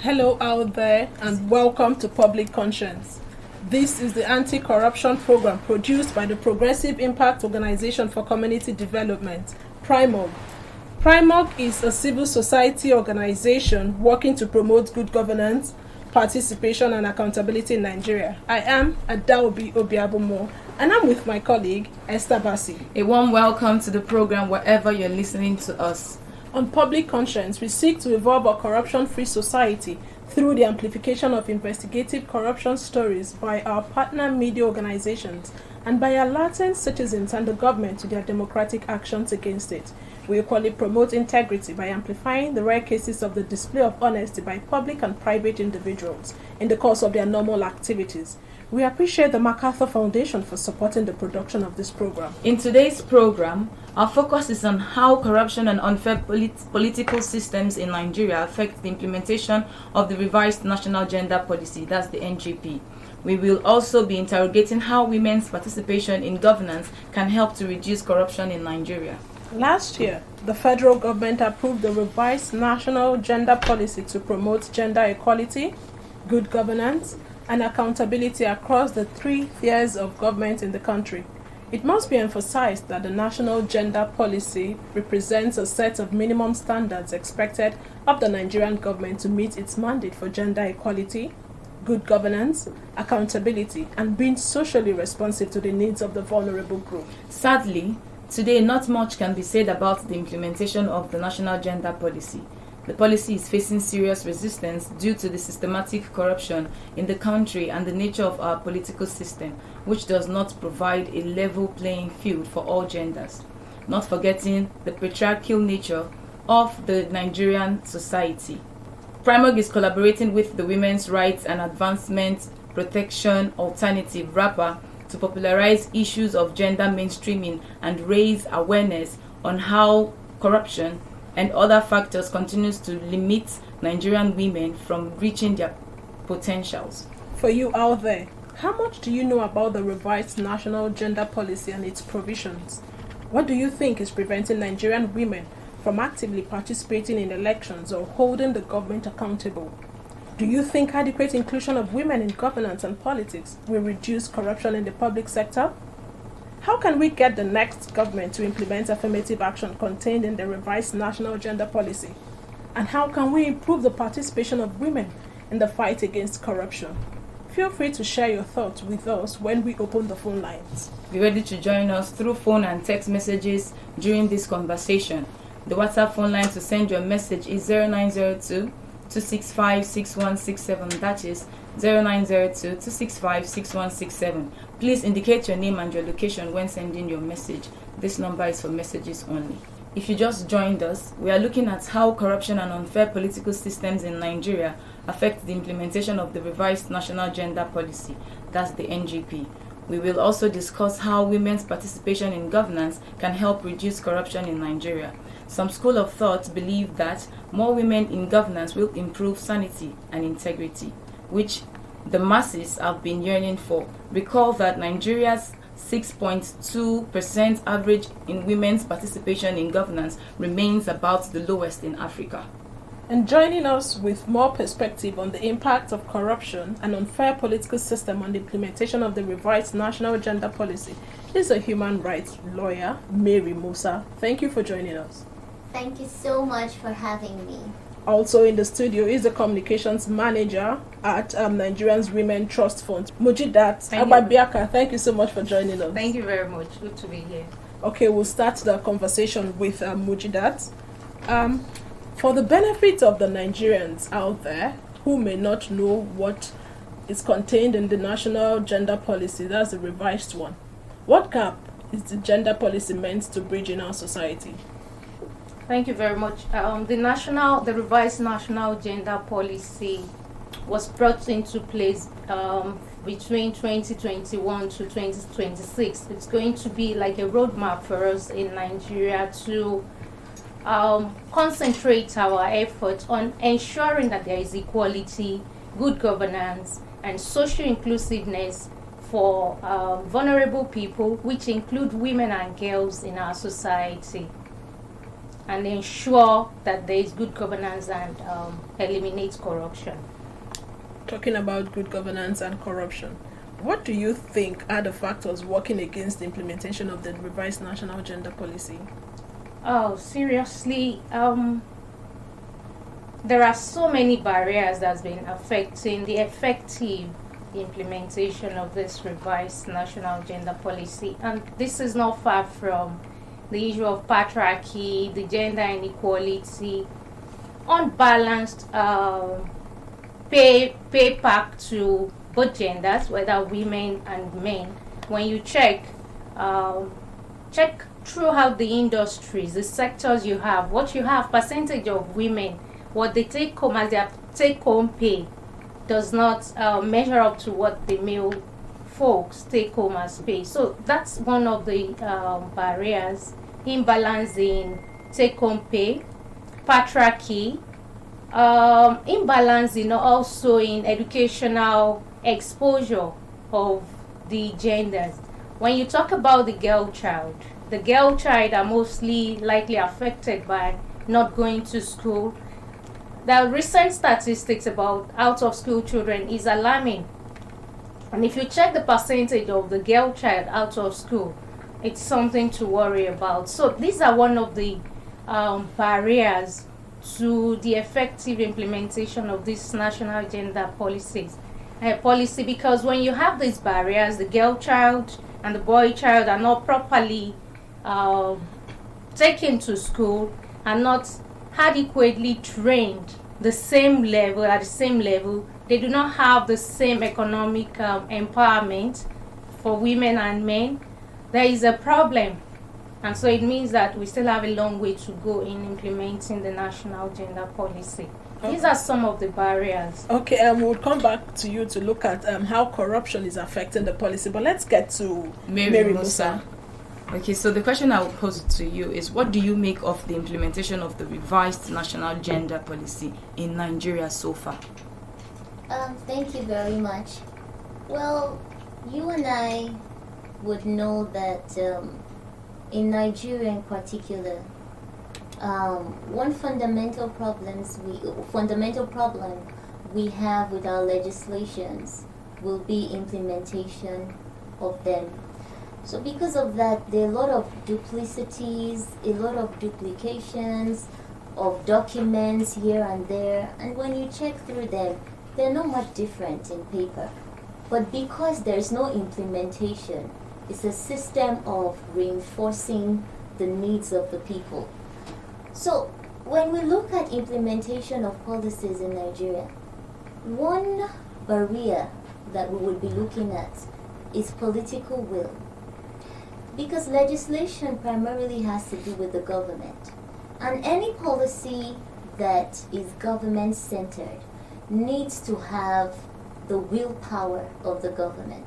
Hello out there and welcome to Public Conscience. This is the anti-corruption program produced by the Progressive Impact Organization for Community Development, PRIMOG. PRIMOG is a civil society organization working to promote good governance, participation and accountability in Nigeria. I am Adaobi Obiabomo and I'm with my colleague Esther Bassi. A warm welcome to the program wherever you're listening to us. On Public Conscience, we seek to evolve a corruption-free society through the amplification of investigative corruption stories by our partner media organizations and by alerting citizens and the government to their democratic actions against it. We equally promote integrity by amplifying the rare cases of the display of honesty by public and private individuals in the course of their normal activities. We appreciate the MacArthur Foundation for supporting the production of this program. In today's program, our focus is on how corruption and unfair political systems in Nigeria affect the implementation of the revised National Gender Policy, that's the NGP. We will also be interrogating how women's participation in governance can help to reduce corruption in Nigeria. Last year, the federal government approved the revised National Gender Policy to promote gender equality, good governance, and accountability across the three tiers of government in the country. It must be emphasized that the National Gender Policy represents a set of minimum standards expected of the Nigerian government to meet its mandate for gender equality, good governance, accountability, and being socially responsive to the needs of the vulnerable group. Sadly, today not much can be said about the implementation of the National Gender Policy. The policy is facing serious resistance due to the systematic corruption in the country and the nature of our political system, which does not provide a level playing field for all genders, not forgetting the patriarchal nature of the Nigerian society. PRIMOG is collaborating with the Women's Rights and Advancement Protection Alternative, RAPA, to popularize issues of gender mainstreaming and raise awareness on how corruption and other factors continues to limit Nigerian women from reaching their potentials. For you out there, how much do you know about the revised National Gender Policy and its provisions? What do you think is preventing Nigerian women from actively participating in elections or holding the government accountable? Do you think adequate inclusion of women in governance and politics will reduce corruption in the public sector? How can we get the next government to implement affirmative action contained in the revised National Gender Policy? And how can we improve the participation of women in the fight against corruption? Feel free to share your thoughts with us when we open the phone lines. Be ready to join us through phone and text messages during this conversation. The WhatsApp phone line to send your message is 0902 265 6167. That is 0902 265 6167. Please indicate your name and your location when sending your message. This number is for messages only. If you just joined us, we are looking at how corruption and unfair political systems in Nigeria affect the implementation of the revised National Gender Policy, that's the NGP. We will also discuss how women's participation in governance can help reduce corruption in Nigeria. Some school of thought believe that more women in governance will improve sanity and integrity, which the masses have been yearning for. Recall that Nigeria's 6.2% average in women's participation in governance remains about the lowest in Africa. And joining us with more perspective on the impact of corruption and unfair political system on the implementation of the revised National Gender Policy is a human rights lawyer, Mary Musa. Thank you for joining us. Thank you so much for having me. Also in the studio is the communications manager at Nigerians Women Trust Fund, Mujidat Ababiaka. Thank you so much for joining us. Thank you very much. Good to be here. Okay, we'll start the conversation with Mujidat. For the benefit of the Nigerians out there who may not know what is contained in the National Gender Policy, that's the revised one, what gap is the gender policy meant to bridge in our society? Thank you very much. The revised National Gender Policy was brought into place between 2021 to 2026. It's going to be like a roadmap for us in Nigeria to concentrate our efforts on ensuring that there is equality, good governance, and social inclusiveness for vulnerable people, which include women and girls in our society. and ensure that there is good governance and eliminate corruption. Talking about good governance and corruption, what do you think are the factors working against the implementation of the revised national gender policy? Oh, seriously, there are so many barriers that's been affecting the effective implementation of this revised national gender policy, and this is not far from the issue of patriarchy, the gender inequality, unbalanced pay back to both genders, whether women and men. When you check throughout the industries, the sectors you have, what you have, percentage of women, what they take home as their take home pay does not measure up to what the male folks take home as pay. So that's one of the barriers: imbalance in take home pay, patriarchy, imbalance in also in educational exposure of the genders. When you talk about the girl child are mostly likely affected by not going to school. The recent statistics about out of school children is alarming, and if you check the percentage of the girl child out of school, it's something to worry about. So these are one of the barriers to the effective implementation of this national gender policy, because when you have these barriers, the girl child and the boy child are not properly taken to school, are not adequately trained at the same level, they do not have the same economic empowerment for women and men, there is a problem. And so it means that we still have a long way to go in implementing the national gender policy. Okay. These are some of the barriers. Okay, we'll come back to you to look at how corruption is affecting the policy, but let's get to Mary Musa. Okay, so the question I will pose to you is, what do you make of the implementation of the revised national gender policy in Nigeria so far? Thank you very much. Well, you and I would know that in Nigeria in particular, one fundamental problem we have with our legislations will be implementation of them. So because of that, there are a lot of duplicities, a lot of duplications of documents here and there, and when you check through them, they're not much different in paper. But because there's no implementation, it's a system of reinforcing the needs of the people. So when we look at implementation of policies in Nigeria, one barrier that we would be looking at is political will. Because legislation primarily has to do with the government. And any policy that is government-centered needs to have the willpower of the government.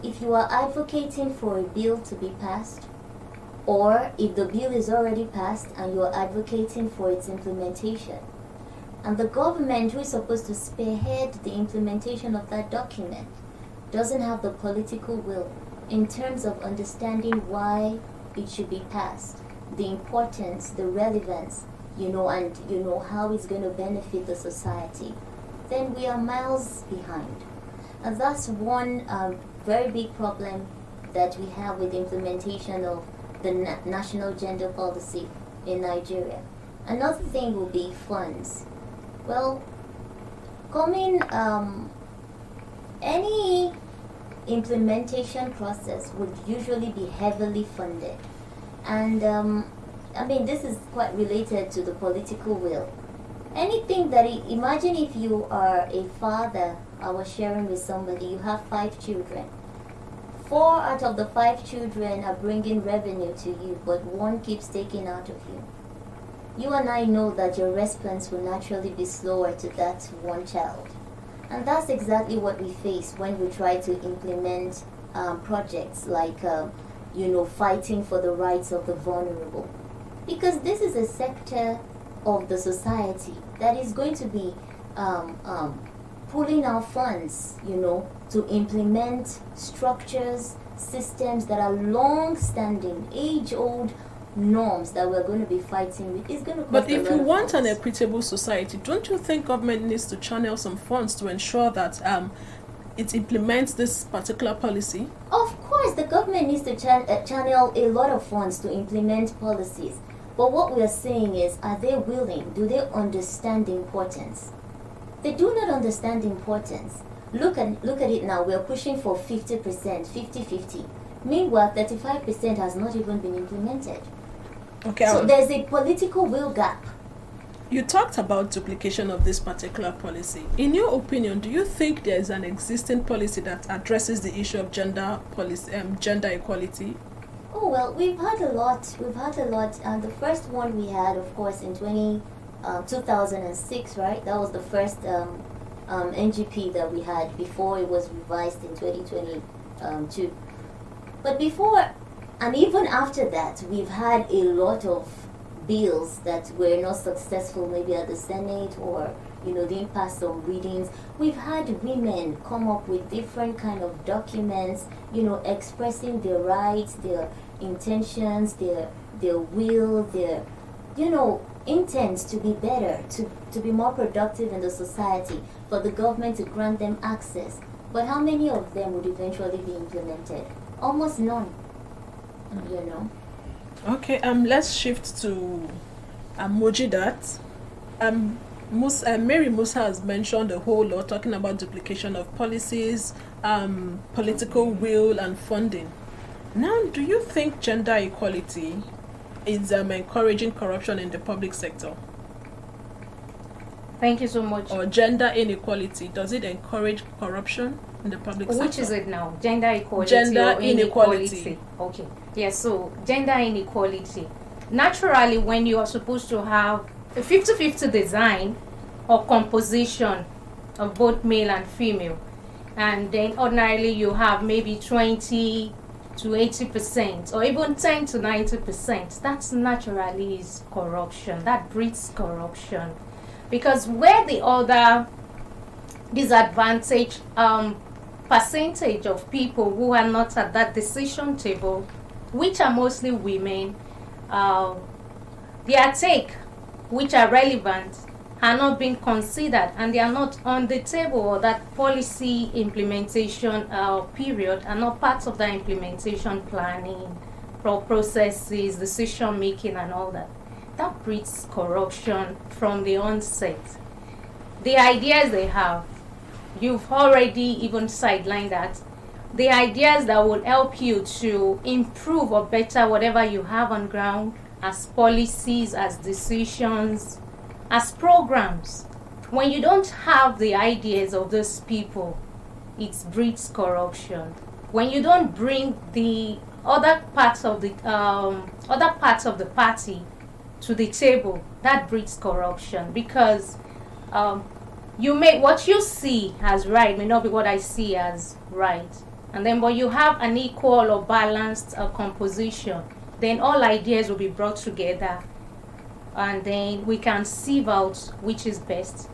If you are advocating for a bill to be passed, or if the bill is already passed and you are advocating for its implementation, and the government who is supposed to spearhead the implementation of that document doesn't have the political will in terms of understanding why it should be passed, the importance, the relevance, and how it's going to benefit the society, then we are miles behind. And that's one very big problem that we have with the implementation of the national gender policy in Nigeria. Another thing will be funds. Well, any implementation process would usually be heavily funded. And this is quite related to the political will. Anything imagine if you are a father, I was sharing with somebody, you have 5 children. 4 out of the 5 children are bringing revenue to you, but 1 keeps taking out of you. You and I know that your response will naturally be slower to that 1 child. And that's exactly what we face when we try to implement projects like, fighting for the rights of the vulnerable. Because this is a sector of the society that is going to be pulling out funds, to implement structures, systems that are long-standing, age-old, norms that we're going to be fighting with, it's going to cost But a if lot you of want an funds. equitable society, don't you think government needs to channel some funds to ensure that it implements this particular policy? Of course, the government needs to channel a lot of funds to implement policies. But what we are saying is, are they willing? Do they understand the importance? They do not understand the importance. Look at it now. We are pushing for 50%, 50-50. Meanwhile, 35% has not even been implemented. Okay. So there's a political will gap. You talked about duplication of this particular policy. In your opinion, do you think there is an existing policy that addresses the issue of gender equality? Oh well, we've had a lot. And the first one we had, of course, in 2006, right? That was the first NGP that we had before it was revised in 2022. But before and even after that, we've had a lot of bills that were not successful, maybe at the Senate, or didn't pass some readings. We've had women come up with different kind of documents, expressing their rights, their intentions, their will, their intent to be better, to be more productive in the society, for the government to grant them access. But how many of them would eventually be implemented? Almost none. Okay, let's shift to Mojidat. Mary Musa has mentioned a whole lot, talking about duplication of policies, political will, and funding. Now, do you think gender equality is encouraging corruption in the public sector? Thank you so much. Or gender inequality, does it encourage corruption in the public sector? Which is it now? Gender equality Gender or inequality. Okay. Yes, so gender inequality. Naturally, when you are supposed to have a 50-50 design or composition of both male and female, and then ordinarily you have maybe 20 to 80% or even 10 to 90%, that's naturally is corruption. That breeds corruption. Because where the other disadvantaged percentage of people who are not at that decision table, which are mostly women, their take, which are relevant, are not being considered, and they are not on the table, or that policy implementation period, are not part of the implementation planning, processes, decision making, and all that. That breeds corruption from the onset. The ideas they have, you've already even sidelined that. The ideas that will help you to improve or better whatever you have on ground, as policies, as decisions, as programs. When you don't have the ideas of those people, it breeds corruption. When you don't bring the other parts of the party to the table, that breeds corruption, because what you see as right may not be what I see as right, and then but you have an equal or balanced composition, then all ideas will be brought together, and then we can sieve out which is best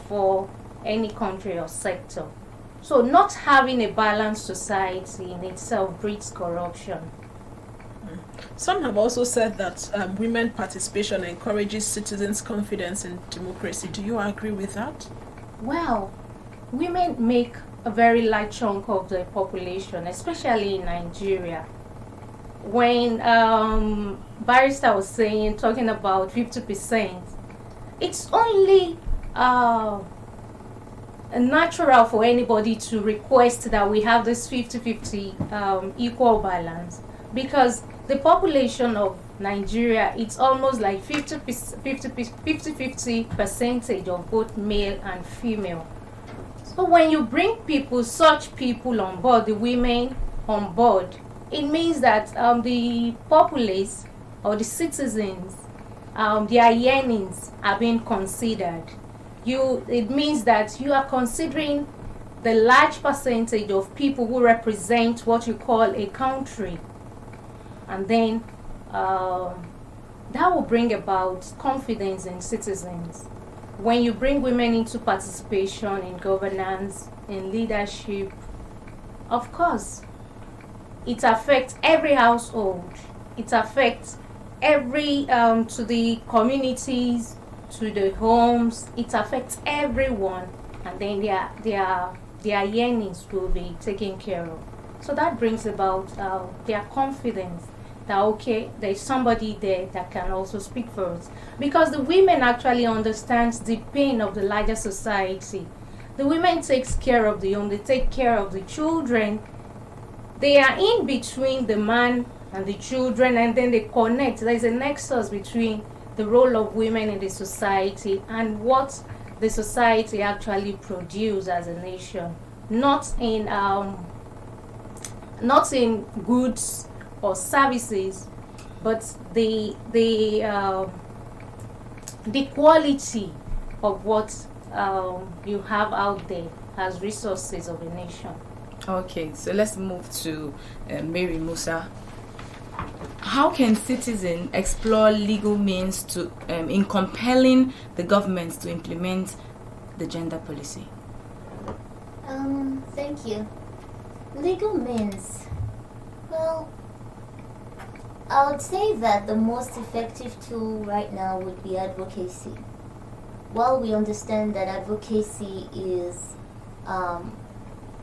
for any country or sector. So not having a balanced society in itself breeds corruption. Some have also said that women participation encourages citizens' confidence in democracy. Do you agree with that? Well, women make a very large chunk of the population, especially in Nigeria. When Barrister was talking about 50%, it's only natural for anybody to request that we have this 50-50 equal balance, because the population of Nigeria, it's almost like 50-50 percentage of both male and female. So when you bring such people on board, the women on board, it means that the populace or the citizens, their yearnings are being considered. It means that you are considering the large percentage of people who represent what you call a country. And then that will bring about confidence in citizens. When you bring women into participation in governance, in leadership, of course, it affects every household. It affects every to the communities, to the homes. It affects everyone, and then their yearnings will be taken care of. So that brings about their confidence that okay, there's somebody there that can also speak for us, because the women actually understands the pain of the larger society. The women takes care of the home, they take care of the children. They are in between the man and the children, and then they connect. There's a nexus between the role of women in the society and what the society actually produces as a nation, not in goods or services, but the quality of what you have out there as resources of a nation. Okay, so let's move to Mary Musa. How can citizens explore legal means to in compelling the government to implement the gender policy? Thank you. Legal means, well, I would say that the most effective tool right now would be advocacy. While we understand that advocacy is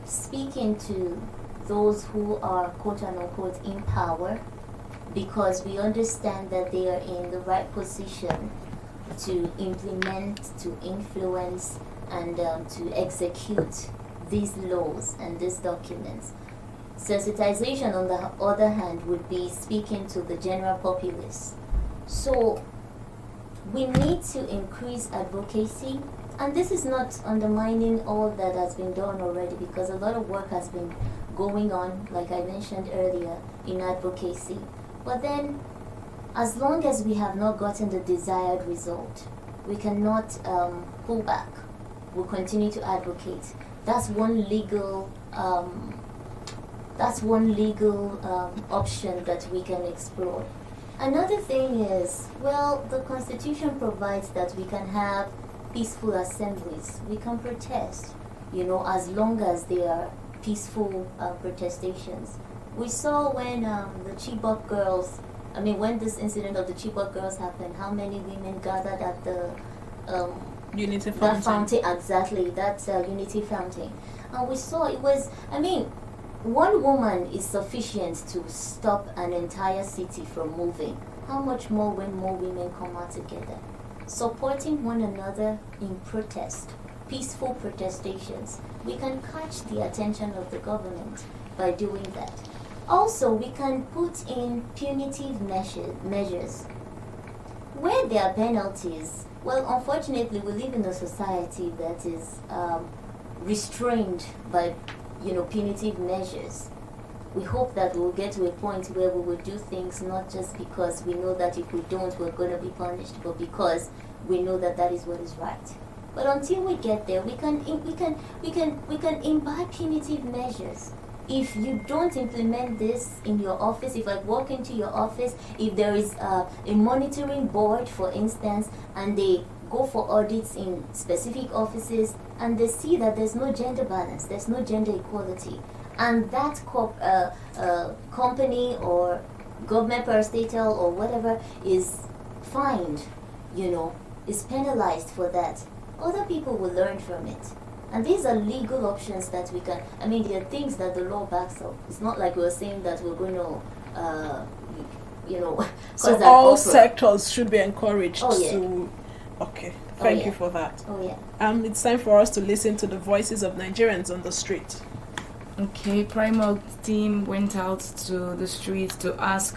speaking to those who are quote unquote in power, because we understand that they are in the right position to implement, to influence, and to execute these laws and these documents. Sensitization, on the other hand, would be speaking to the general populace. So we need to increase advocacy, and this is not undermining all that has been done already, because a lot of work has been going on, like I mentioned earlier, in advocacy. But then, as long as we have not gotten the desired result, we cannot pull back. We'll continue to advocate. That's one legal option that we can explore. Another thing is, well, the Constitution provides that we can have peaceful assemblies. We can protest, as long as they are peaceful protestations. We saw when when this incident of the Chibok girls happened, how many women gathered at the Unity that Fountain. Exactly, that Unity Fountain. And we saw one woman is sufficient to stop an entire city from moving. How much more when more women come out together? Supporting one another in protest, peaceful protestations. We can catch the attention of the government by doing that. Also, we can put in punitive measures. Where there are penalties, well, unfortunately, we live in a society that is restrained by punitive measures. We hope that we'll get to a point where we will do things not just because we know that if we don't, we're going to be punished, but because we know that that is what is right. But until we get there, we can imbibe punitive measures. If you don't implement this in your office, if I walk into your office, if there is a monitoring board, for instance, and they go for audits in specific offices, and they see that there's no gender balance, there's no gender equality, and that company or government parastatal or whatever is fined, is penalized for that, other people will learn from it. And these are legal options that we can, there are things that the law backs up. It's not like we're saying that we're going to, so all sectors should be encouraged to... Okay, thank you for that. Oh yeah. It's time for us to listen to the voices of Nigerians on the street. Okay, Primark team went out to the streets to ask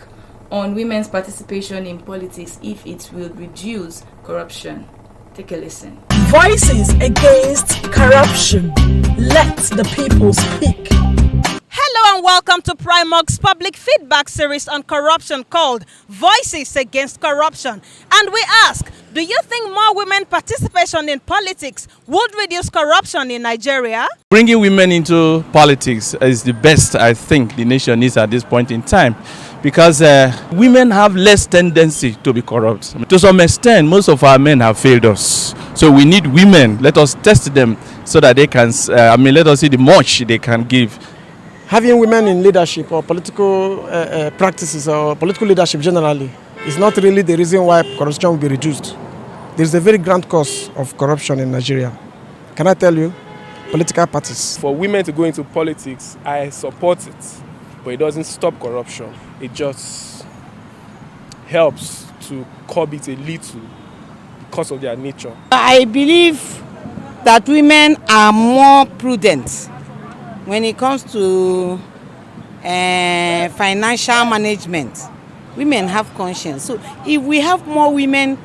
on women's participation in politics if it will reduce corruption. Take a listen. Voices against corruption. Let the people speak. Hello and welcome to Primark's public feedback series on corruption called Voices Against Corruption. And we ask, do you think more women participation in politics would reduce corruption in Nigeria? Bringing women into politics is the best I think the nation needs at this point in time, because women have less tendency to be corrupt. To some extent, most of our men have failed us. So we need women. Let us test them so that they can, let us see the much they can give. Having women in leadership or political practices or political leadership generally It's not really the reason why corruption will be reduced. There's a very grand cause of corruption in Nigeria. Can I tell you? Political parties. For women to go into politics, I support it, but it doesn't stop corruption. It just helps to curb it a little because of their nature. I believe that women are more prudent when it comes to financial management. Women have conscience. So if we have more women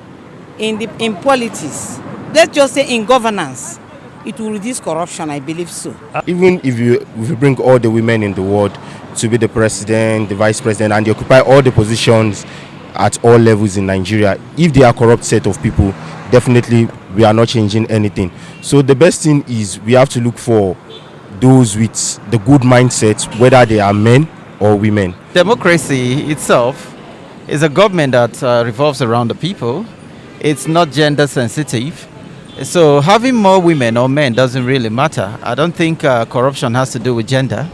in politics, let's just say in governance, it will reduce corruption, I believe so. Even if you bring all the women in the world to be the president, the vice president, and they occupy all the positions at all levels in Nigeria, if they are a corrupt set of people, definitely we are not changing anything. So the best thing is we have to look for those with the good mindset, whether they are men or women. Democracy itself is a government that revolves around the people. It's not gender sensitive. So having more women or men doesn't really matter. I don't think corruption has to do with gender.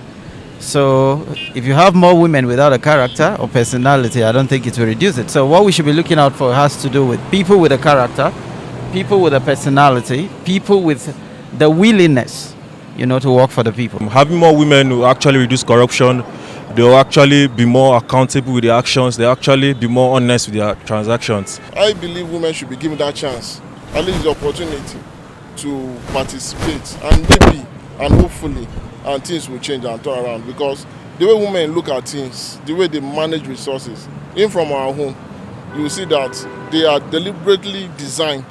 So if you have more women without a character or personality, I don't think it will reduce it. So what we should be looking out for has to do with people with a character, people with a personality, people with the willingness, to work for the people. Having more women will actually reduce corruption. They will actually be more accountable with their actions. They will actually be more honest with their transactions. I believe women should be given that chance, at least the opportunity to participate, and maybe and hopefully and things will change and turn around, because the way women look at things, the way they manage resources, even from our home, you will see that they are deliberately designed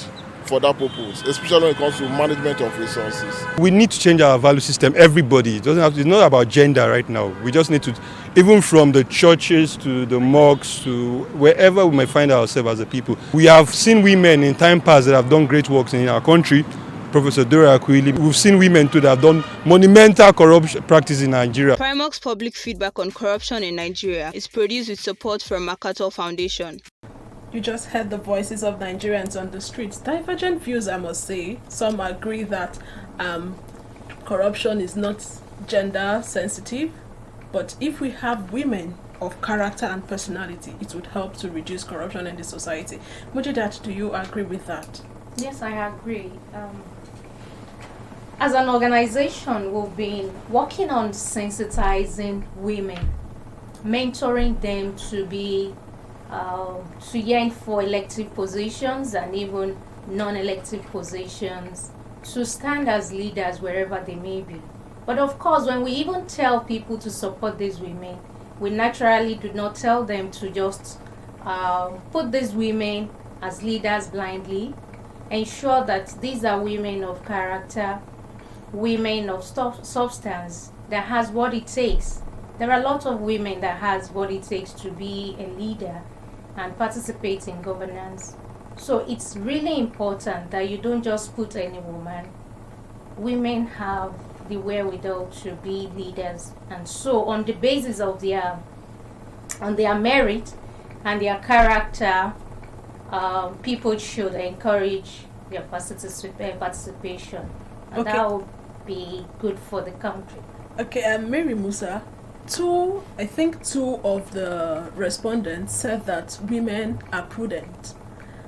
for that purpose, especially when it comes to management of resources. We need to change our value system. Everybody. It's not about gender right now. We just need to, even from the churches to the mosques to wherever we may find ourselves as a people. We have seen women in time past that have done great works in our country. Professor Dora Akuili. We've seen women too that have done monumental corruption practice in Nigeria. Primark's public feedback on corruption in Nigeria is produced with support from MacArthur Foundation. You just heard the voices of Nigerians on the streets. Divergent views, I must say. Some agree that corruption is not gender sensitive, but if we have women of character and personality, it would help to reduce corruption in the society. Mujidat, do you agree with that? Yes, I agree. As an organization, we've been working on sensitizing women, mentoring them to be to yearn for elective positions and even non-elective positions, to stand as leaders wherever they may be. But of course, when we even tell people to support these women, we naturally do not tell them to just put these women as leaders blindly. Ensure that these are women of character, women of substance that has what it takes. There are a lot of women that has what it takes to be a leader and participate in governance. So it's really important that you don't just put any woman. Women have the wherewithal to be leaders, and so on the basis of their merit and their character, people should encourage their participation, and Okay. that would be good for the country. Okay, Mary Musa, two of the respondents said that women are prudent,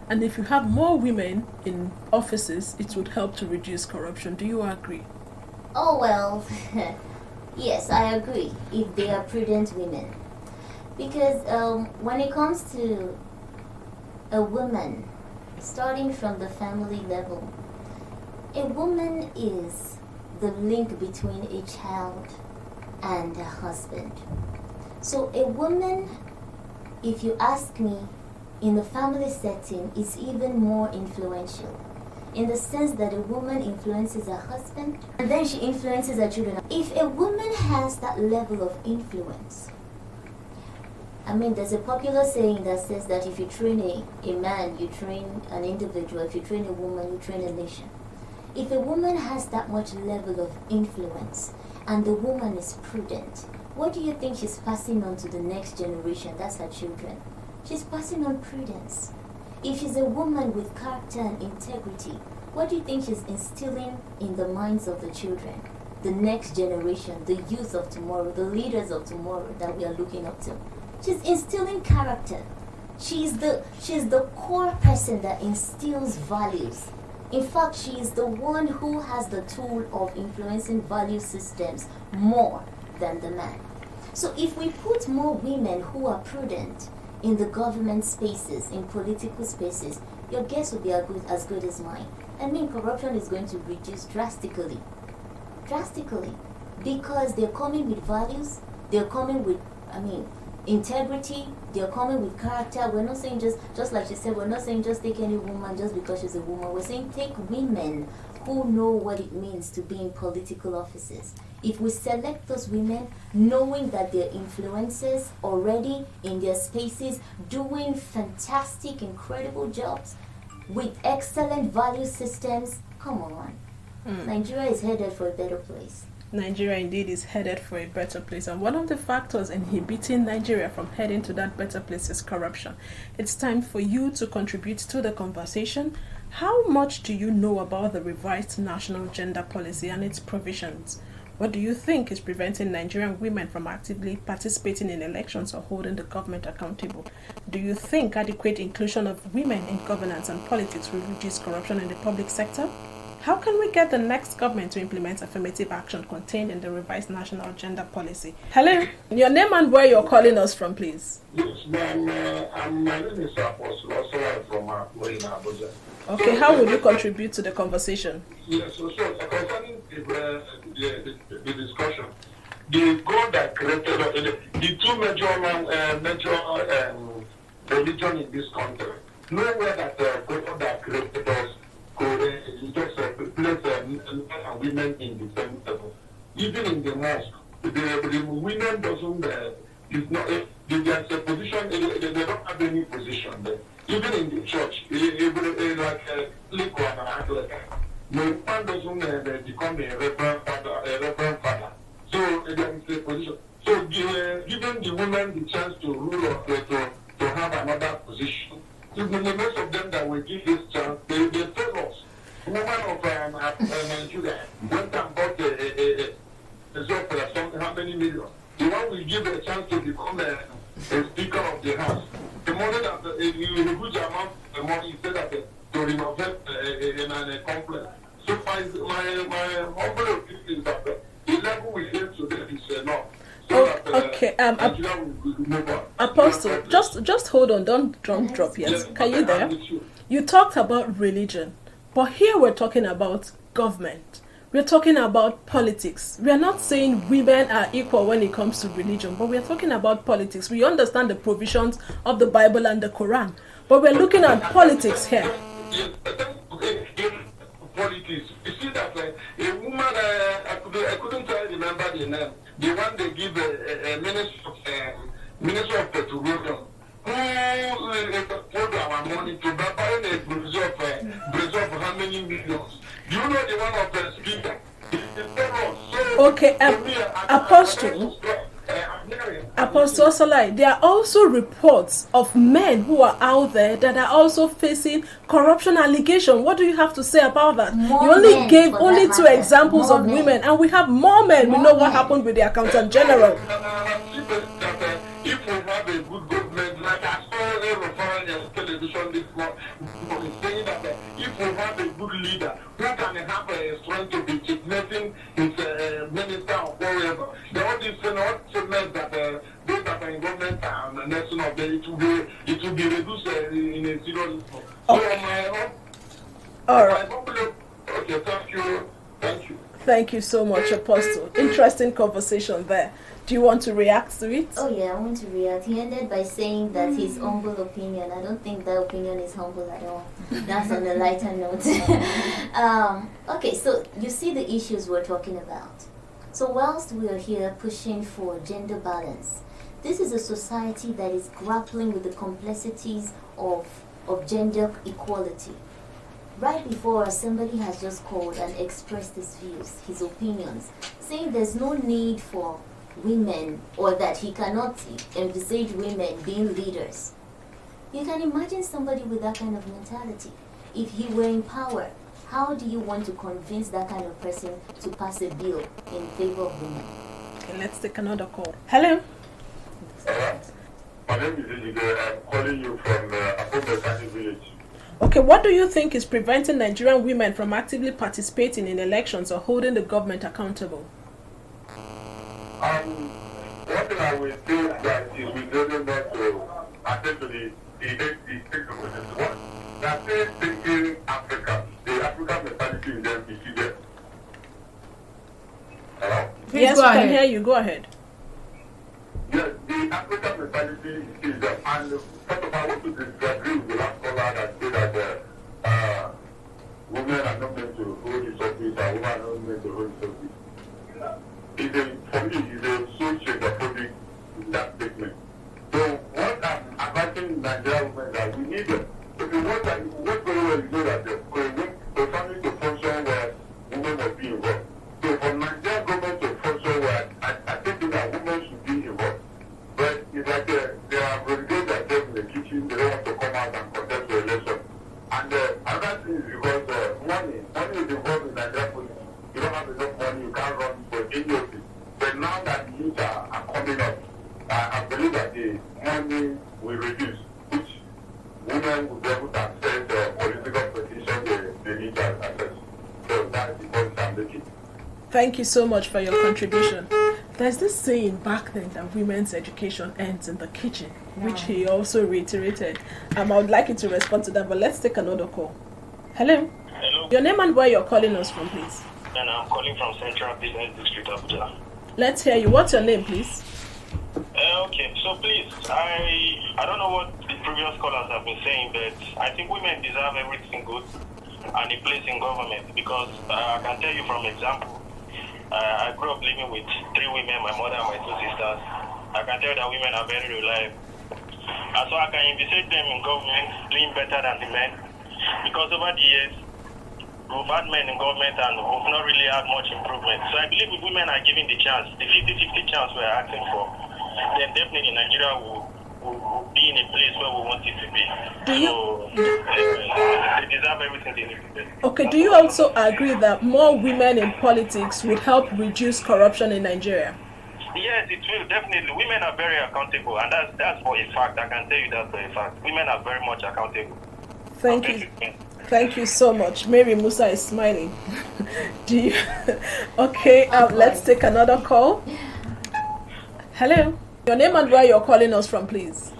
and if you have more women in offices, it would help to reduce corruption. Do you agree? Oh, well, yes, I agree, if they are prudent women. Because when it comes to a woman, starting from the family level, a woman is the link between a child and a husband. So a woman, if you ask me, in the family setting is even more influential, in the sense that a woman influences her husband and then she influences her children. If a woman has that level of influence, I mean, there's a popular saying that says that if you train a man, you train an individual. If you train a woman, you train a nation. If a woman has that much level of influence and the woman is prudent, what do you think she's passing on to the next generation? That's her children. She's passing on prudence. If she's a woman with character and integrity, what do you think she's instilling in the minds of the children? The next generation, the youth of tomorrow, the leaders of tomorrow that we are looking up to. She's instilling character. She's the core person that instills values. In fact, she is the one who has the tool of influencing value systems more than the man. So if we put more women who are prudent in the government spaces, in political spaces, your guess will be as good as mine. I mean, corruption is going to reduce drastically. Drastically. Because they're coming with values, they're coming with, integrity, they're coming with character. We're not saying just like she said, we're not saying just take any woman just because she's a woman. We're saying take women who know what it means to be in political offices. If we select those women, knowing that they're influencers already in their spaces, doing fantastic, incredible jobs with excellent value systems, come on. Nigeria is headed for a better place. Nigeria indeed is headed for a better place, and one of the factors inhibiting Nigeria from heading to that better place is corruption. It's time for you to contribute to the conversation. How much do you know about the revised national gender policy and its provisions? What do you think is preventing Nigerian women from actively participating in elections or holding the government accountable? Do you think adequate inclusion of women in governance and politics will reduce corruption in the public sector? How can we get the next government to implement affirmative action contained in the revised national gender policy? Hello, your name and where you're calling us from, please. Yes, ma'am. My name is Apostle from Abuja. Okay, how would you contribute to the conversation? Yes, so concerning the discussion, the God that created the two major religion in this country, nowhere that God that created us could just place men and women in the same level. Even in the mosque, the women doesn't. It's not. There's a position. They don't have any position there. Even in the church, like Liquor and Anglican, no one doesn't become a reverend father. So there is a position. So giving the women the chance to rule or to have another position. So the most of them that will give this chance, they fail us. Woman of Nigeria went and bought a job for how many million? The one will give a chance to become a speaker of the house. The money that a huge amount of money said that to renovate a complex. So my humble opinion is that the level we get today is enough. Okay, Apostle, just hold on, don't drop yet. Yes, can you there? You talked about religion, but here we're talking about government. We're talking about politics. We are not saying women are equal when it comes to religion, but we're talking about politics. We understand the provisions of the Bible and the Quran, but we're looking at politics here. Politics. You see that a woman, I couldn't remember the name, the one they give a minister of petroleum, who put our money to buy a Brazil of how many millions? Do you know the one of the speaker? Okay, Apostle Solai, there are also reports of men who are out there that are also facing corruption allegations. What do you have to say about that? You only gave only two examples of women, and we have more men. We know what happened with the Accountant General. If we have a good government, like I saw referring on television this morning, saying that if we have a good leader who can have a strength to be kidnapping his minister or whatever, all these meant that those that are in government and national, it will be reduced in a serious level. So all right. Okay, thank you. Thank you so much, Apostle. Interesting conversation there. Do you want to react to it? Oh yeah, I want to react. He ended by saying that his humble opinion. I don't think that opinion is humble at all. That's on a lighter note. Okay, so you see the issues we're talking about. So whilst we are here pushing for gender balance, this is a society that is grappling with the complexities of gender equality. Right before us, somebody has just called and expressed his views, his opinions, saying there's no need for women, or that he cannot envisage women being leaders. You can imagine somebody with that kind of mentality. If he were in power, how do you want to convince that kind of person to pass a bill in favor of women? Okay, let's take another call. Hello? My name is Ejide. I'm calling you from Akobekani village. Okay, what do you think is preventing Nigerian women from actively participating in elections or holding the government accountable? One thing I will say that is we don't want to attend to the one. That is thinking Africa. The African mentality in them is there. Hello? Yes, we can hear you. Go ahead. Yes, the African mentality is there. And first of all, I want to disagree with the last caller that said that women are not meant to hold this office and women are not meant to hold this office. For me, it's a socio-phobic that statement. So what I'm advising Nigerian women that we need them. If you want that, work very well, you know that the family to function where women must be involved. So for Nigerian government to function where I think that women should be involved. But it's like they are relegated themselves in the kitchen, they don't want to come out and contest the election. And another thing is because money is involved in Nigerian politics. You don't have enough money, you can't run for any of it. But now that the youth are coming up, I believe that the money will reduce, which women will be able to access the political position they need to access. So that is the point I'm making. Thank you so much for your contribution. There's this saying back then that women's education ends in the kitchen, which he also reiterated. I would like you to respond to that, but let's take another call. Hello? Hello. Your name and where you're calling us from, please. And I'm calling from Central Business District of Abuja. Let's hear you. What's your name, please? Okay, so please, I don't know what the previous callers have been saying, but I think women deserve everything good and a place in government because I can tell you from example, I grew up living with 3 women, my mother and my 2 sisters. I can tell that women are very reliable. And so I can envisage them in government doing better than the men because over the years, we've had men in government and we've not really had much improvement. So I believe if women are given the chance, the 50-50 chance we're asking for, then definitely Nigeria will be in a place where we want it to be. They deserve everything they need. Okay, do you also agree that more women in politics would help reduce corruption in Nigeria? Yes, it will, definitely. Women are very accountable, and that's for a fact. I can tell you that for a fact. Women are very much accountable. Thank you. Thank you so much. Mary Musa is smiling. Okay, let's take another call. Hello. Your name and where you're calling us from, please.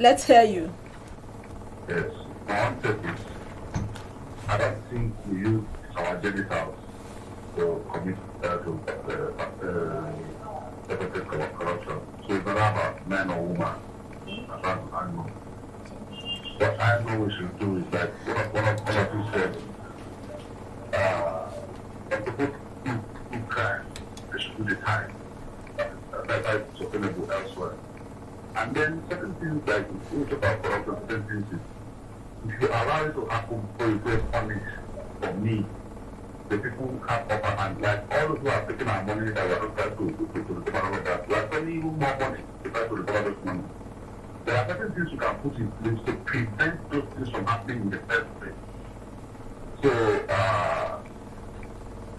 Let's hear you. Yes. I don't think we use our genitals to commit corruption. So it's not about man or woman. I know. What I know we should do is that one of you said, when people do crime, they should do the time. That is sustainable elsewhere. And then certain things like we talk about corruption, certain things is if you allow it to happen before you get punished for me, the people who have upper hand, like all those who are taking our money that we are not trying to recover that, we are spending even more money to try to recover those money. There are certain things you can put in place to prevent those things from happening in the first place. So,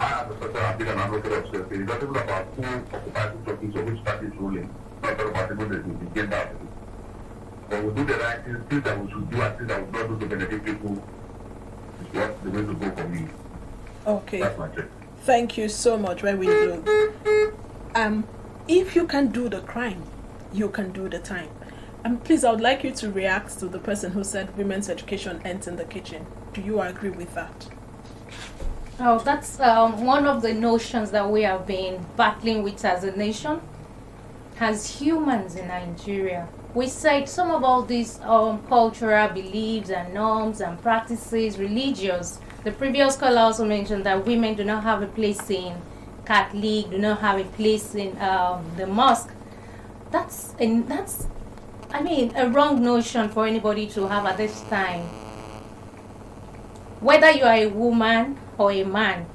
I am the person I've been an advocate of safety. It's not even about who occupies the office or which party is ruling. It's not about the money that will begin that. But we do the right things that we should do and things that we not do to benefit people is what the way to go for me. Okay. That's my check. Thank you so much. Where we do. If you can do the crime, you can do the time. Please, I would like you to react to the person who said women's education ends in the kitchen. Do you agree with that? Oh, that's one of the notions that we have been battling with as a nation, as humans in Nigeria. We said some of all these cultural beliefs and norms and practices, religious. The previous caller also mentioned that women do not have a place in Catholic, do not have a place in the mosque. That's a wrong notion for anybody to have at this time. Whether you are a woman or a man,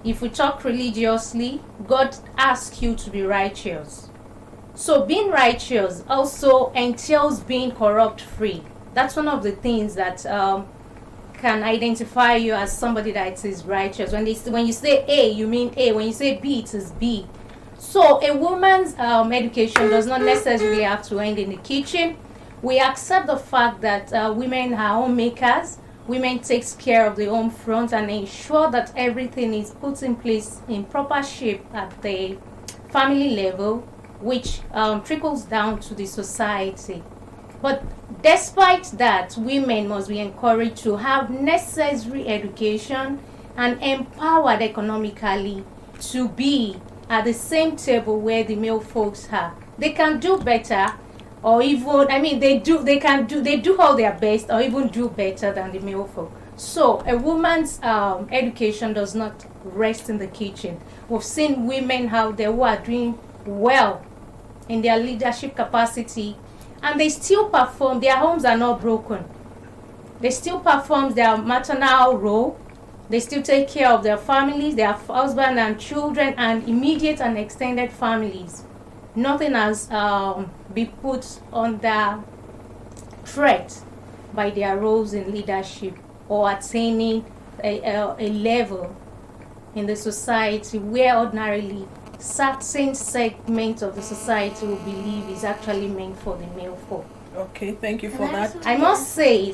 if we talk religiously, God asks you to be righteous. So being righteous also entails being corrupt free. That's one of the things that can identify you as somebody that is righteous. When you say A, you mean A. When you say B, it is B. So a woman's education does not necessarily have to end in the kitchen. We accept the fact that women are homemakers. Women takes care of the home front and ensure that everything is put in place in proper shape at the family level, which trickles down to the society. But despite that, women must be encouraged to have necessary education and empowered economically to be at the same table where the male folks are. They can do better, or even, they do all their best, or even do better than the male folk. So a woman's education does not rest in the kitchen. We've seen women out there who are doing well in their leadership capacity, and they still perform. Their homes are not broken. They still perform their maternal role. They still take care of their families, their husband and children, and immediate and extended families. Nothing has been put under threat by their roles in leadership or attaining a level in the society where ordinarily certain segments of the society will believe is actually meant for the male folk. Okay, thank you for that. I must say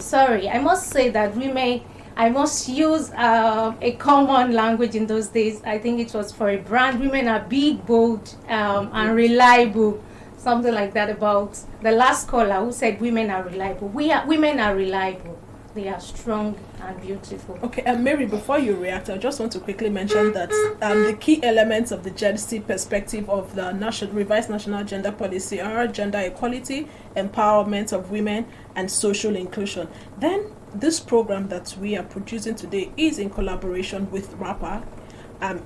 that women, I must use a common language in those days. I think it was for a brand. Women are big, bold, and reliable. Something like that about the last caller who said women are reliable. Women are reliable. They are strong and beautiful. Okay, Mary, before you react, I just want to quickly mention that the key elements of the GEDC perspective of the revised national gender policy are gender equality, empowerment of women, and social inclusion. Then, this program that we are producing today is in collaboration with RAPA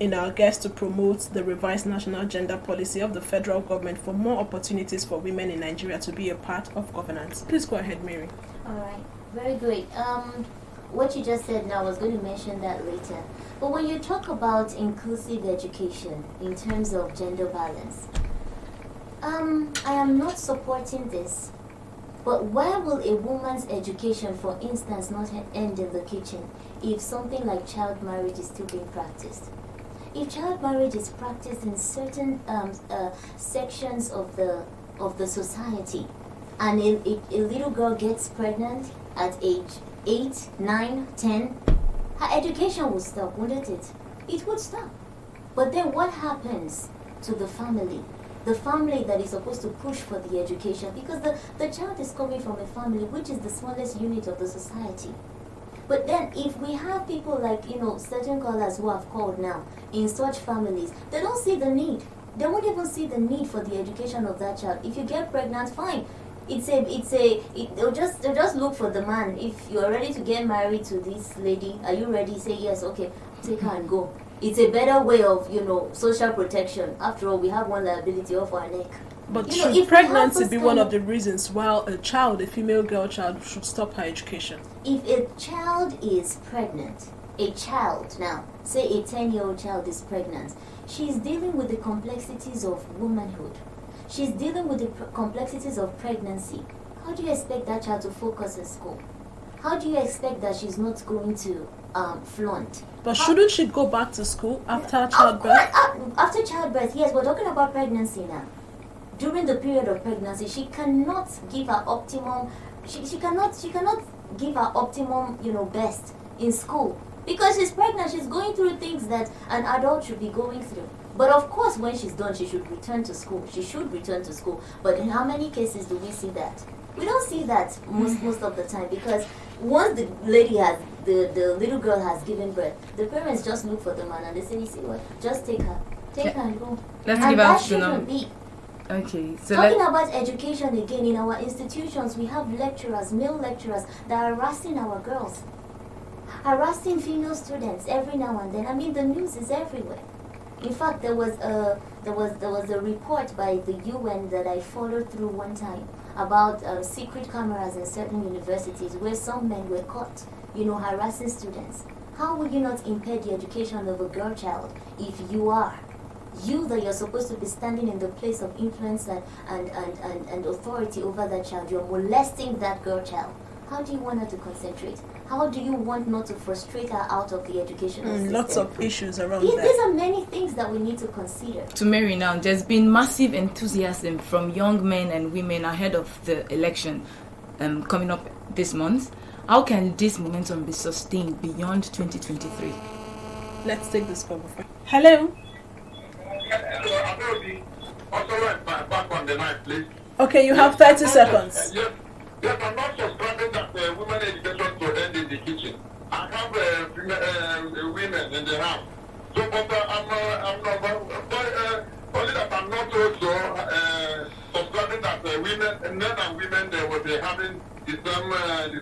in our guest to promote the revised national gender policy of the federal government for more opportunities for women in Nigeria to be a part of governance. Please go ahead, Mary. All right. Very great. What you just said now, I was going to mention that later. But when you talk about inclusive education in terms of gender balance, I am not supporting this. But why will a woman's education, for instance, not end in the kitchen if something like child marriage is still being practiced? If child marriage is practiced in certain sections of the society, and a little girl gets pregnant at age 8, 9, 10, her education will stop, wouldn't it? It would stop. But then what happens to the family? The family that is supposed to push for the education, because the child is coming from a family which is the smallest unit of the society. But then if we have people like, certain callers who have called now, in such families, they don't see the need. They won't even see the need for the education of that child. If you get pregnant, fine. They'll just look for the man. If you're ready to get married to this lady, are you ready? Say yes, okay, take her and go. It's a better way of, social protection. After all, we have one liability off our neck. But should pregnancy be one of the reasons why a female girl child, should stop her education? If a child is pregnant, a child now, say a 10-year-old child is pregnant, she's dealing with the complexities of womanhood. She's dealing with the complexities of pregnancy. How do you expect that child to focus in school? How do you expect that she's not going to flaunt? But shouldn't she go back to school after childbirth? After childbirth, yes. We're talking about pregnancy now. During the period of pregnancy, she cannot give her optimum. She cannot give her optimum, best in school, because she's pregnant. She's going through things that an adult should be going through. But of course, when she's done, she should return to school. She should return to school. But in how many cases do we see that? We don't see that most of the time, because once the lady has, the little girl has given birth, the parents just look for the man and they say, you see what, just take her and go. Let's give out to them. Okay, so talking about education again, in our institutions, we have lecturers, male lecturers, that are harassing our girls, harassing female students every now and then. The news is everywhere. In fact, there was a report by the UN that I followed through one time about secret cameras in certain universities where some men were caught, harassing students. How will you not impair the education of a girl child if you that you're supposed to be standing in the place of influence and authority over that child, you're molesting that girl child? How do you want her to concentrate? How do you want not to frustrate her out of the educational system? Lots of issues around Yeah, that. these are many things that we need to consider. To Mary now, there's been massive enthusiasm from young men and women ahead of the election coming up this month. How can this momentum be sustained beyond 2023? Let's take this call before. Hello? Back on the night, please. Okay, you have 30 seconds. Yes, I'm not subscribing that women education to end in the kitchen. I have women in the house. So, but I'm not, only that I'm not also subscribing that women, men and women, they will be having the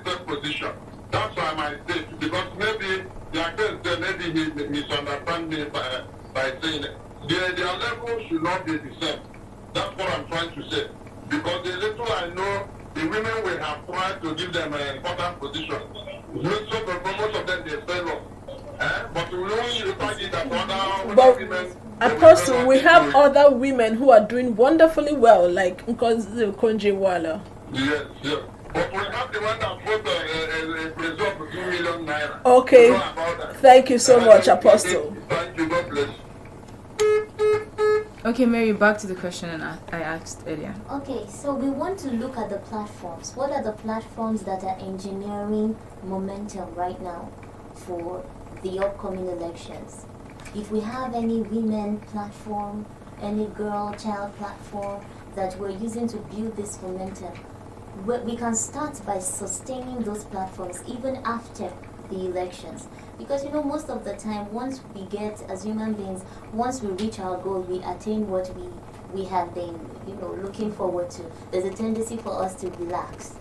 same position. That's why I say, because maybe the actors, maybe he misunderstand me by saying their level should not be the same. That's what I'm trying to say. Because the little I know, the women will have tried to give them an important position. Most of them, they fail off. But we only target that other women. Apostle, we have other women who are doing wonderfully well, like Nkozi Okonjo-Iweala. Yes. But we have the one that put a price of 2 million naira. Okay. Thank you so much, Apostle. Thank you. God bless. Okay, Mary, back to the question I asked earlier. Okay, so we want to look at the platforms. What are the platforms that are engineering momentum right now for the upcoming elections? If we have any women platform, any child platform that we're using to build this momentum, we can start by sustaining those platforms even after the elections. Because most of the time, once we get, as human beings, once we reach our goal, we attain what we have been looking forward to, there's a tendency for us to relax.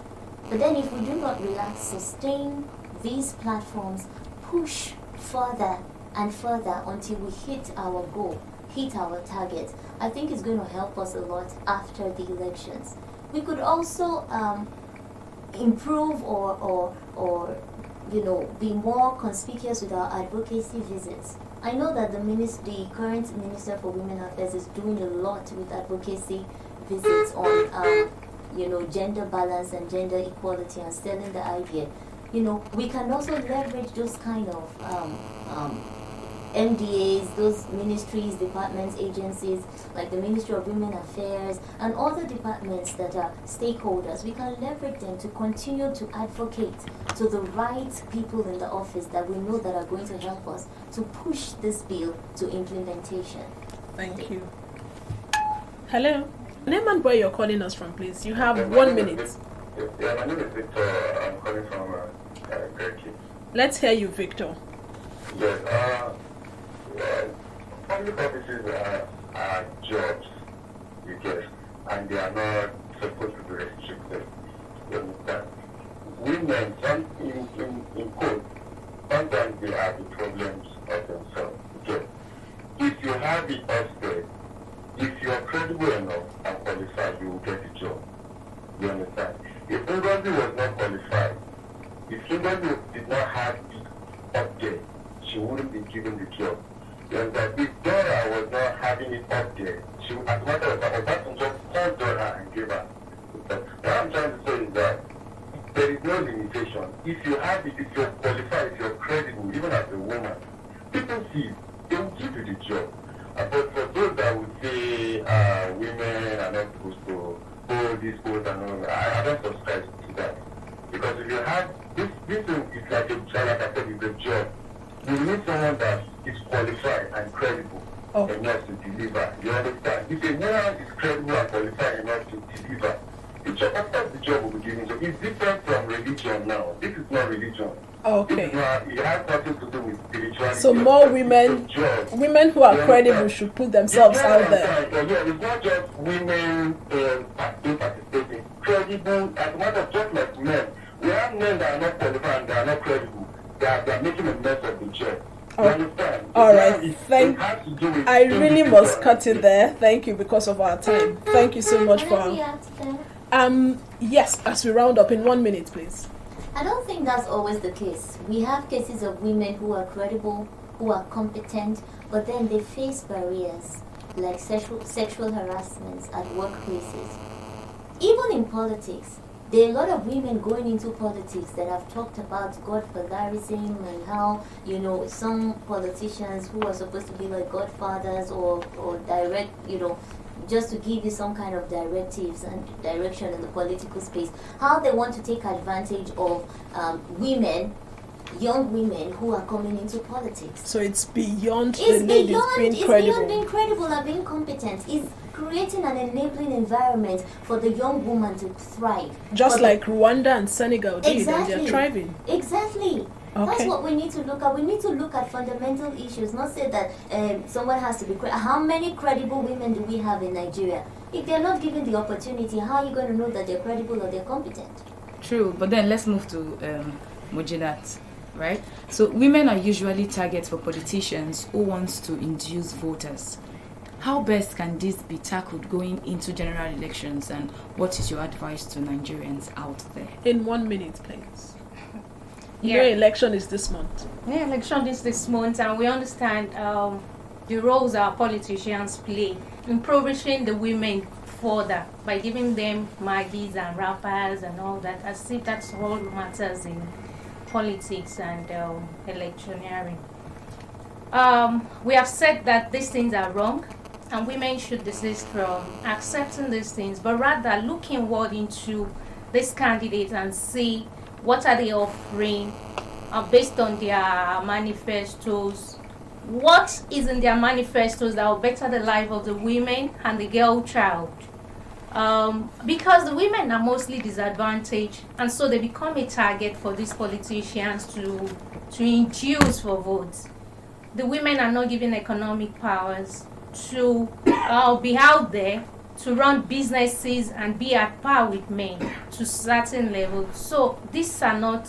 But then if we do not relax, sustain these platforms, push further and further until we hit our goal, hit our target, I think it's going to help us a lot after the elections. We could also improve or be more conspicuous with our advocacy visits. I know that the current Minister for Women Affairs is doing a lot with advocacy visits on gender balance and gender equality and selling the idea. We can also leverage those kind of MDAs, those ministries, departments, agencies, like the Ministry of Women Affairs and other departments that are stakeholders. We can leverage them to continue to advocate to the right people in the office that we know that are going to help us to push this bill to implementation. Thank you. Hello? Name and where you're calling us from, please. You have 1 minute. Yeah, my name is Victor. I'm calling from Turkey. Let's hear you, Victor. Yes, public offices are jobs, you get, and they are not supposed to be restricted. You understand? Women, in quote, sometimes they are the problems of themselves. Okay? If you have the upgrade, if you are credible enough and qualified, you will get the job. You understand? If somebody was not qualified, if somebody did not have the upgrade, she wouldn't be given the job. And that if Dora was not having it up there, she would, as a matter of fact, Obasanjo just called Dora and gave her. But what I'm trying to say is that there is no limitation. If you have it, if you're qualified, if you're credible, even as a woman, people see it, they will give you the job. But for those that would say women are not supposed to hold this post and all that, I don't subscribe to that. Because if you have this is like a job, like I said, it's a job. You need someone that is qualified and credible enough to deliver. You understand? If a woman is credible and qualified enough to deliver, the job, of course the job will be given. So it's different from religion now. This is not religion. Okay. It has nothing to do with spirituality. So more women who are credible should put themselves out there. Yeah, it's not just women participating. Credible, as a matter of just like men. We have men that are not qualified and they are not credible. They are making a mess of the job. You understand? All right. I really must cut it there. Thank you because of our time. Thank you so much for. Yes, as we round up in 1 minute, please. I don't think that's always the case. We have cases of women who are credible, who are competent, but then they face barriers like sexual harassments at workplaces. Even in politics, There are a lot of women going into politics that have talked about godfatherism and how, you know, some politicians who are supposed to be like godfathers or direct, you know, just to give you some kind of directives and direction in the political space, how they want to take advantage of women, young women who are coming into politics. So it's beyond It's the ladies beyond, being it's credible. beyond being credible and being competent. It's creating an enabling environment for the young woman to thrive. Just For like Rwanda and Senegal did, and Exactly. they're thriving. Exactly. That's Okay. what we need to look at. We need to look at fundamental issues, not say that someone has to be how many credible women do we have in Nigeria? If they're not given the opportunity, how are you going to know that they're credible or they're competent? True, but then let's move to Mojidat, right? So women are usually targets for politicians who wants to induce voters. How best can this be tackled going into general elections, and what is your advice to Nigerians out there? In 1 minute, please. Yeah. Your election is this month. Yeah, election is this month, and we understand the roles our politicians play, impoverishing the women further by giving them maggies and wrappers and all that, as if that's all matters in politics and electioneering. We have said that these things are wrong, and women should desist from accepting these things, but rather look inward into this candidate and see what are they offering based on their manifestos. What is in their manifestos that will better the life of the women and the girl child? Because the women are mostly disadvantaged, and so they become a target for these politicians to induce for votes. The women are not given economic powers to be out there to run businesses and be at par with men to certain levels. So these are not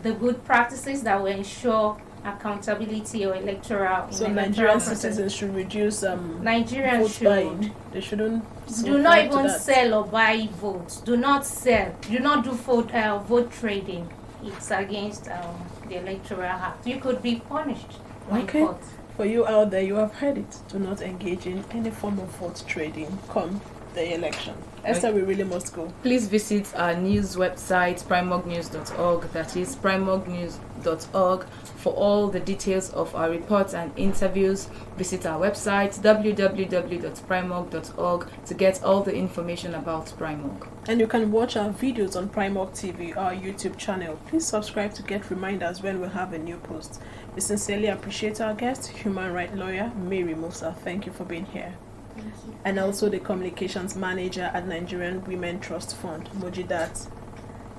the good practices that will ensure accountability or electoral. So in Nigerian process. citizens should reduce Nigerians vote should. buying. They shouldn't. Do not subscribe to even that. sell or buy votes. Do not sell. Do not do vote trading. It's against the Electoral Act. You could be punished in Okay. court. For you out there, you have heard it. Do not engage in any form of vote trading come the election. Esther, we really must go. Please visit our news website, primognews.org. That is primognews.org for all the details of our reports and interviews. Visit our website, www.primog.org, to get all the information about Primog. And you can watch our videos on Primog TV, our YouTube channel. Please subscribe to get reminders when we have a new post. We sincerely appreciate our guest, human rights lawyer Mary Musa. Thank you for being here. Thank you. And also the communications manager at Nigerian Women Trust Fund, Mojidat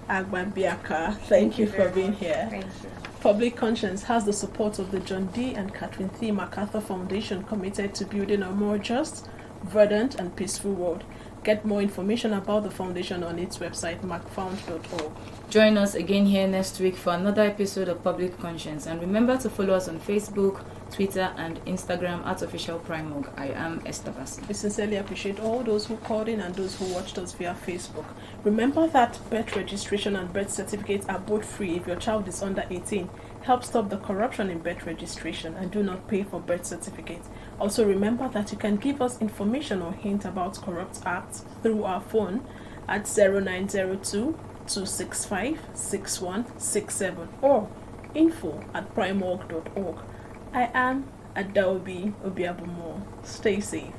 Agbabiaka. Thank you for being here. Thank you. Public Conscience has the support of the John D. and Catherine T. MacArthur Foundation, committed to building a more just, verdant, and peaceful world. Get more information about the foundation on its website, macfound.org. Join us again here next week for another episode of Public Conscience. And remember to follow us on Facebook, Twitter, and Instagram at Official Primog. I am Esther Bassi. We sincerely appreciate all those who called in and those who watched us via Facebook. Remember that birth registration and birth certificates are both free if your child is under 18. Help stop the corruption in birth registration and do not pay for birth certificates. Also remember that you can give us information or hint about corrupt acts through our phone at 0902-265-6167 or info@primorg.org. I am Adaobi Obiabumo. Stay safe.